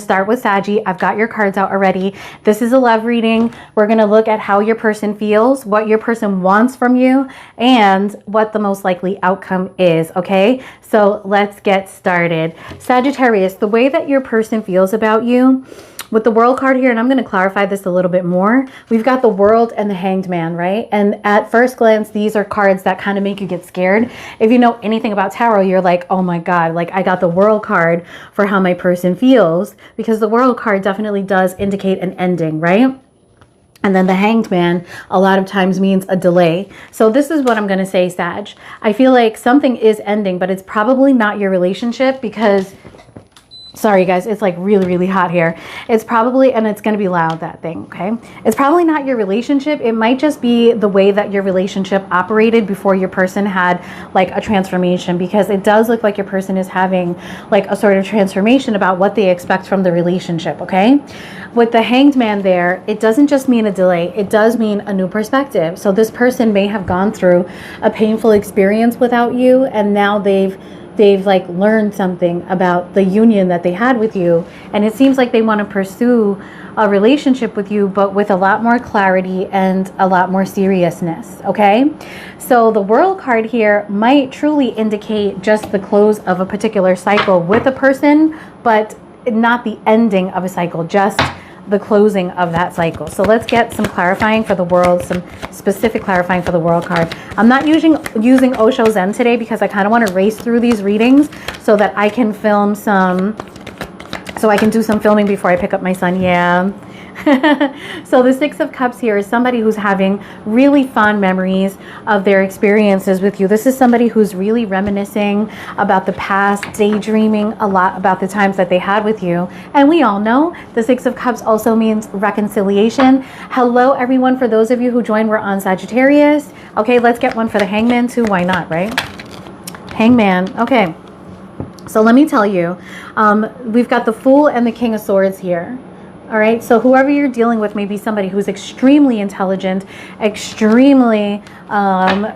start with Saggy. I've got your cards out already. This is a love reading. We're going to look at how your person feels, what your person wants from you, and what the most likely outcome is, okay? So let's get started. Sagittarius, the way that your person feels about you, with the World card here, and I'm going to clarify this a little bit more. We've got the World and the Hanged Man, right? And at first glance, these are cards that kind of make you get scared. If you know anything about tarot, you're like, oh my God, like I got the World card for how my person feels, because the World card definitely does indicate an ending, right? And then the Hanged Man a lot of times means a delay. So this is what I'm going to say, Sag. I feel like something is ending, but it's probably not your relationship because... Sorry guys, it's like really hot here. It's probably, and it's going to be loud, that thing, okay? It's probably not your relationship. It might just be the way that your relationship operated before your person had like a transformation, because it does look like your person is having like a sort of transformation about what they expect from the relationship, okay? With the Hanged Man there, it doesn't just mean a delay. It does mean a new perspective. So this person may have gone through a painful experience without you, and now they've like learned something about the union that they had with you, and it seems like they want to pursue a relationship with you, but with a lot more clarity and a lot more seriousness, okay? So the World card here might truly indicate just the close of a particular cycle with a person, but not the ending of a cycle, just the closing of that cycle. So let's get some clarifying for the World, some specific clarifying for the World card. I'm not using Osho Zen today because I kind of want to race through these readings so that I can film some, so I can do some filming before I pick up my son. Yeah. So the Six of Cups here is somebody who's having really fond memories of their experiences with you. This is somebody who's really reminiscing about the past, daydreaming a lot about the times that they had with you. And we all know the Six of Cups also means reconciliation. Hello, everyone. For those of you who joined, we're on Sagittarius. Okay, let's get one for the Hangman too. Why not, right? Hangman. Okay. So let me tell you, we've got the Fool and the King of Swords here. All right, so whoever you're dealing with may be somebody who's extremely intelligent, extremely,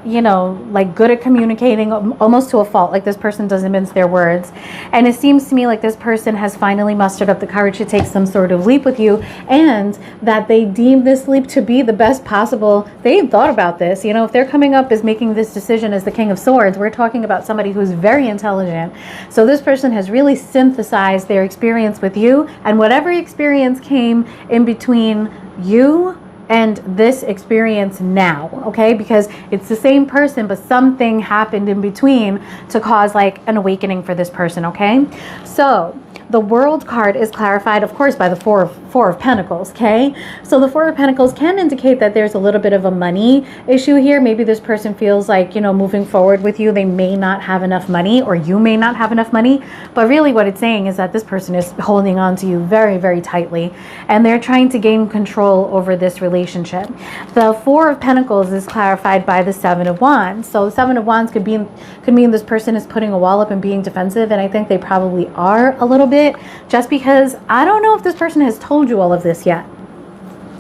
you know, like good at communicating, almost to a fault. Like this person doesn't mince their words. And it seems to me like this person has finally mustered up the courage to take some sort of leap with you, and that they deem this leap to be the best possible. They've thought about this. You know, if they're coming up as making this decision as the King of Swords, we're talking about somebody who's very intelligent. So this person has really synthesized their experience with you, and whatever experience came in between you and this experience now, okay? Because it's the same person, but something happened in between to cause like an awakening for this person, okay? So the World card is clarified, of course, by the Four of Pentacles, okay? So the Four of Pentacles can indicate that there's a little bit of a money issue here. Maybe this person feels like, you know, moving forward with you, they may not have enough money, or you may not have enough money. But really what it's saying is that this person is holding on to you very tightly, and they're trying to gain control over this relationship. The Four of Pentacles is clarified by the Seven of Wands. So the Seven of Wands could mean this person is putting a wall up and being defensive, and I think they probably are a little bit, just because I don't know if this person has told you all of this yet.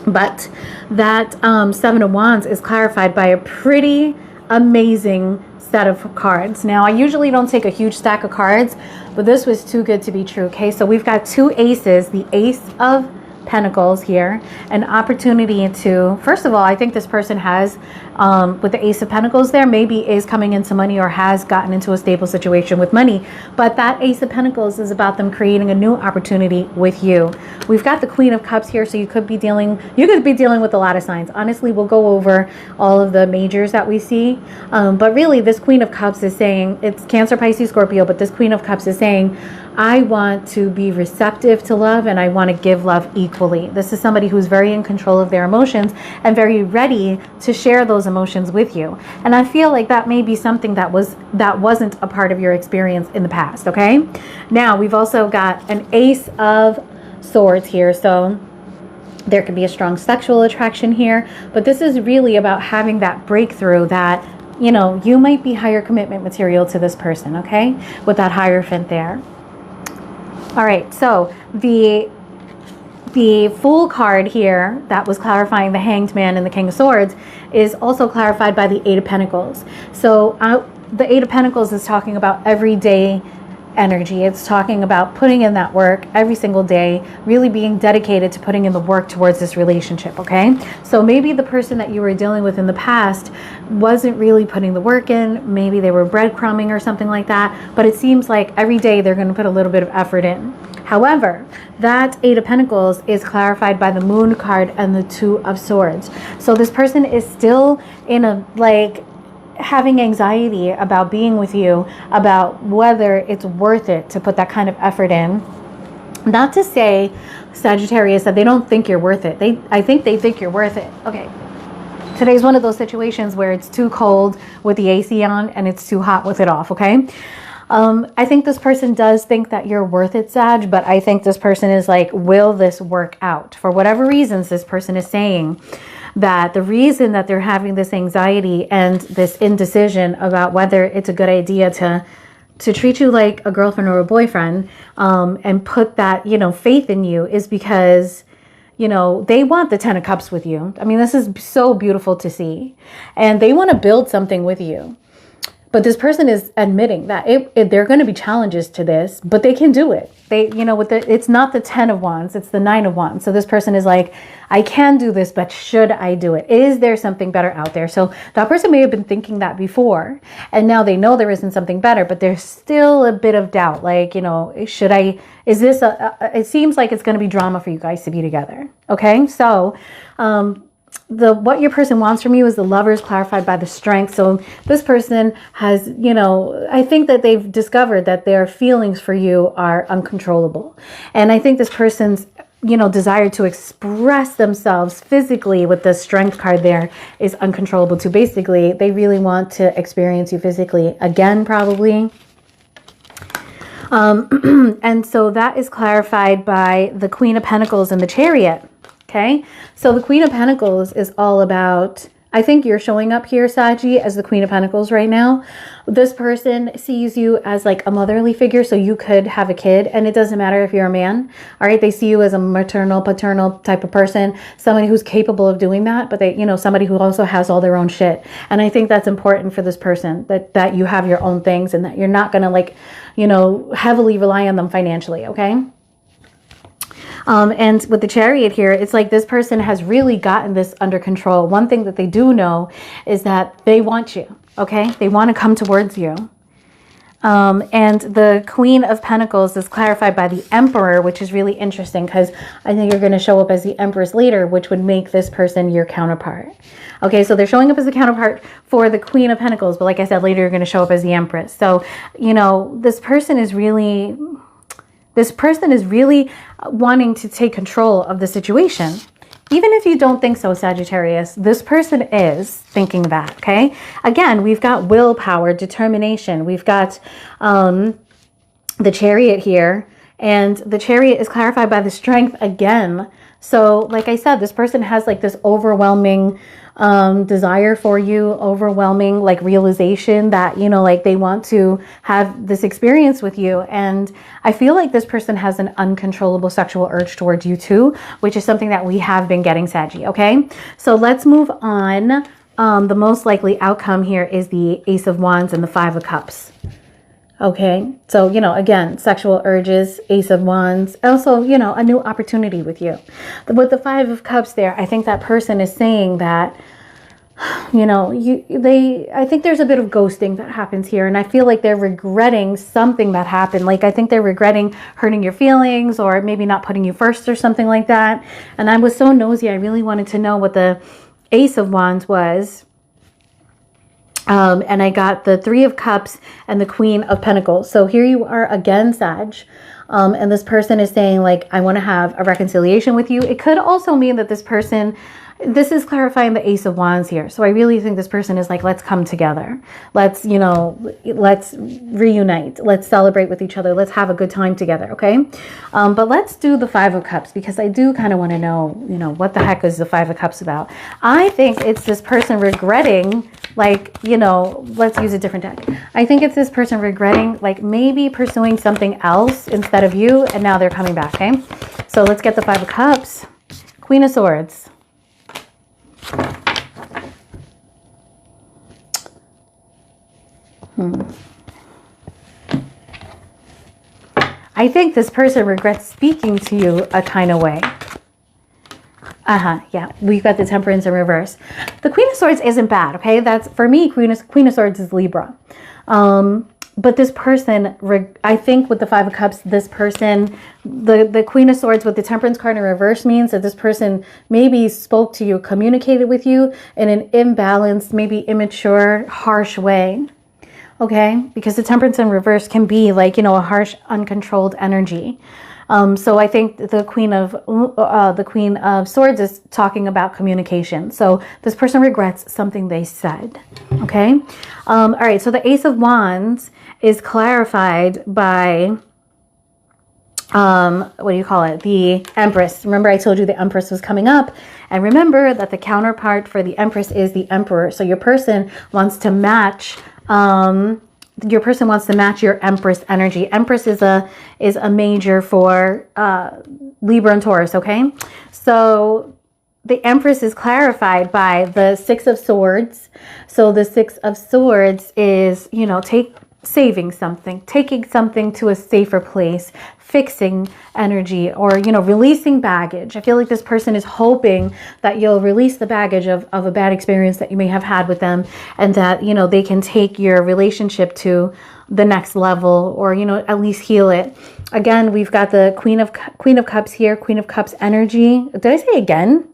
But that Seven of Wands is clarified by a pretty amazing set of cards. Now, I usually don't take a huge stack of cards, but this was too good to be true, okay? So we've got two aces, the Ace of Pentacles here, an opportunity to, first of all, I think this person has, with the Ace of Pentacles there, maybe is coming into money or has gotten into a stable situation with money. But that Ace of Pentacles is about them creating a new opportunity with you. We've got the Queen of Cups here, so you could be dealing with a lot of signs. Honestly, we'll go over all of the majors that we see. But really, this Queen of Cups is saying, it's Cancer, Pisces, Scorpio, but this Queen of Cups is saying, I want to be receptive to love, and I want to give love equally. This is somebody who's very in control of their emotions and very ready to share those emotions with you. And I feel like that may be something that wasn't a part of your experience in the past, okay? Now, we've also got an Ace of Swords here, so there could be a strong sexual attraction here, but this is really about having that breakthrough that, you know, you might be higher commitment material to this person, okay? With that Hierophant there. All right, so the Fool card here that was clarifying the Hanged Man and the King of Swords is also clarified by the Eight of Pentacles. So the Eight of Pentacles is talking about everyday energy. It's talking about putting in that work every single day, really being dedicated to putting in the work towards this relationship, okay? So maybe the person that you were dealing with in the past wasn't really putting the work in. Maybe they were breadcrumbing or something like that, but it seems like every day they're going to put a little bit of effort in. However, that Eight of Pentacles is clarified by the Moon card and the Two of Swords. So this person is still in a, like, having anxiety about being with you, about whether it's worth it to put that kind of effort in. Not to say, Sagittarius, that they don't think you're worth it. I think they think you're worth it. Okay. Today's one of those situations where it's too cold with the AC on and it's too hot with it off, okay? I think this person does think that you're worth it, Sag, but I think this person is like, will this work out? For whatever reasons, this person is saying that the reason that they're having this anxiety and this indecision about whether it's a good idea to treat you like a girlfriend or a boyfriend, and put that, you know, faith in you is because, you know, they want the 10 of Cups with you. I mean, this is so beautiful to see. And they want to build something with you. But this person is admitting that there are going to be challenges to this, but they can do it. They, you know, it's not the 10 of Wands, it's the 9 of Wands. So this person is like, I can do this, but should I do it? Is there something better out there? So that person may have been thinking that before, and now they know there isn't something better, but there's still a bit of doubt. Like, you know, should I, is this it seems like it's going to be drama for you guys to be together. Okay. So, what your person wants from you is the Lovers, clarified by the Strength. So this person has, you know, I think that they've discovered that their feelings for you are uncontrollable. And I think this person's, you know, desire to express themselves physically with the Strength card there is uncontrollable too. Basically, they really want to experience you physically again, probably. And so that is clarified by the Queen of Pentacles and the Chariot. Okay, so the Queen of Pentacles is all about, I think you're showing up here, Saggy, as the Queen of Pentacles right now. This person sees you as like a motherly figure, so you could have a kid, and it doesn't matter if you're a man. All right, they see you as a maternal, paternal type of person, somebody who's capable of doing that, but they, you know, somebody who also has all their own shit. And I think that's important for this person, that you have your own things and that you're not gonna, like, you know, heavily rely on them financially, okay? And with the Chariot here, it's like this person has really gotten this under control. One thing that they do know is that they want you, okay? They want to come towards you. And the Queen of Pentacles is clarified by the Emperor, which is really interesting because I think you're going to show up as the Empress later, which would make this person your counterpart. Okay, so they're showing up as a counterpart for the Queen of Pentacles, but like I said, later you're going to show up as the Empress. So, you know, this person is really wanting to take control of the situation. Even if you don't think so, Sagittarius, this person is thinking that, okay? Again, we've got willpower, determination. We've got the Chariot here, and the Chariot is clarified by the Strength again. So, like I said, this person has like this overwhelming desire for you, overwhelming like realization that, you know, like they want to have this experience with you. And I feel like this person has an uncontrollable sexual urge towards you too, which is something that we have been getting, Saggy. Okay, so let's move on. The most likely outcome here is the Ace of Wands and the Five of Cups. Okay, so, you know, again, sexual urges, Ace of Wands, also, you know, a new opportunity with you. With the Five of Cups there, I think that person is saying that, you know, I think there's a bit of ghosting that happens here. And I feel like they're regretting something that happened. Like, I think they're regretting hurting your feelings or maybe not putting you first or something like that. And I was so nosy. I really wanted to know what the Ace of Wands was. And I got the Three of Cups and the Queen of Pentacles. So here you are again, Sag. And this person is saying, like, I want to have a reconciliation with you. It could also mean that this person, this is clarifying the Ace of Wands here. So I really think this person is like, let's come together. Let's, you know, let's reunite. Let's celebrate with each other. Let's have a good time together, okay? But let's do the Five of Cups, because I do kind of want to know, you know, what the heck is the Five of Cups about? I think it's this person regretting, like, you know, let's use a different deck. I think it's this person regretting, like, maybe pursuing something else instead of you, and now they're coming back, okay? So let's get the Five of Cups. Queen of Swords. I think this person regrets speaking to you a kind of way. Yeah, we've got the Temperance in reverse. The Queen of Swords isn't bad, okay? That's, for me, Queen of Swords is Libra. But this person, I think with the Five of Cups, this person, the Queen of Swords with the Temperance card in reverse means that this person maybe spoke to you, communicated with you in an imbalanced, maybe immature, harsh way. Okay? Because the Temperance in reverse can be like, you know, a harsh, uncontrolled energy. So I think the Queen of Swords is talking about communication. So this person regrets something they said. Okay. All right. So the Ace of Wands is clarified by, what do you call it? The Empress. Remember I told you the Empress was coming up, and remember that the counterpart for the Empress is the Emperor. So your person wants to match, your Empress energy. Empress is a major for Libra and Taurus, okay? So the Empress is clarified by the Six of Swords. So the Six of Swords is, you know, saving something, taking something to a safer place, fixing energy, or, you know, releasing baggage. I feel like this person is hoping that you'll release the baggage of a bad experience that you may have had with them, and that, you know, they can take your relationship to the next level, or, you know, at least heal it. Again, we've got the Queen of Cups here, Queen of Cups energy. Did I say again?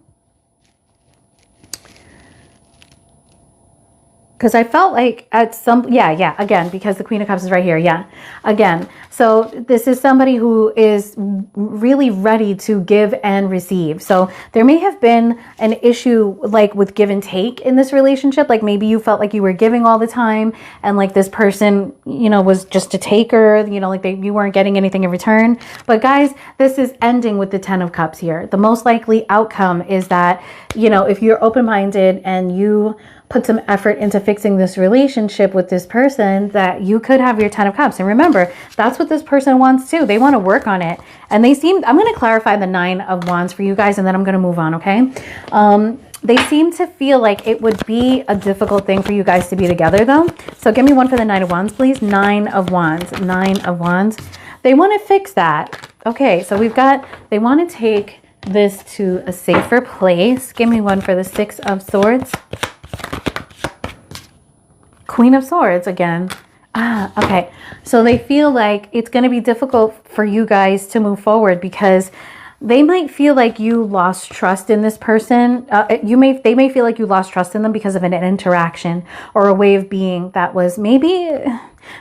Because I felt like at some, yeah, again, because the Queen of Cups is right here. Yeah, again. So this is somebody who is really ready to give and receive. So there may have been an issue like with give and take in this relationship. Like maybe you felt like you were giving all the time, and like this person, you know, was just a taker, you know, like you weren't getting anything in return. But guys, this is ending with the Ten of Cups here. The most likely outcome is that, you know, if you're open-minded and you put some effort into fixing this relationship with this person, that you could have your Ten of Cups. And remember, that's what this person wants too. They want to work on it. And they seem, I'm going to clarify the Nine of Wands for you guys, and then I'm going to move on, okay? They seem to feel like it would be a difficult thing for you guys to be together though. So give me one for the Nine of Wands, please. Nine of Wands, Nine of Wands. They want to fix that. Okay, so we've got, they want to take this to a safer place. Give me one for the Six of Swords. Queen of Swords again. Okay. So they feel like it's going to be difficult for you guys to move forward because they might feel like you lost trust in this person. They may feel like you lost trust in them because of an interaction or a way of being that was maybe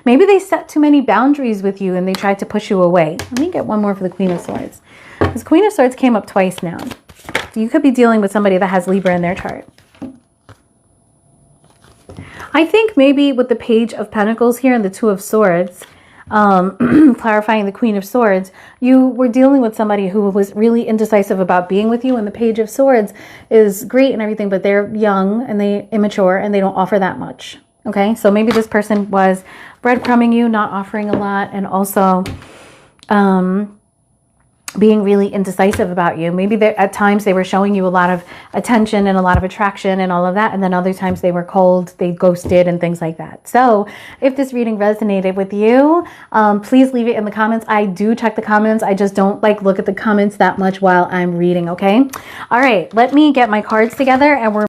they set too many boundaries with you and they tried to push you away. Let me get one more for the Queen of Swords. This Queen of Swords came up twice now. So you could be dealing with somebody that has Libra in their chart. I think maybe with the Page of Pentacles here and the Two of Swords, clarifying the Queen of Swords, you were dealing with somebody who was really indecisive about being with you, and the Page of Swords is great and everything, but they're young and they immature and they don't offer that much. Okay, so maybe this person was breadcrumbing you, not offering a lot, and also being really indecisive about you. Maybe at times they were showing you a lot of attention and a lot of attraction and all of that, and then other times they were cold, they ghosted and things like that. So if this reading resonated with you, please leave it in the comments. I do check the comments. I just don't like look at the comments that much while I'm reading, okay? All right, let me get my cards together and we're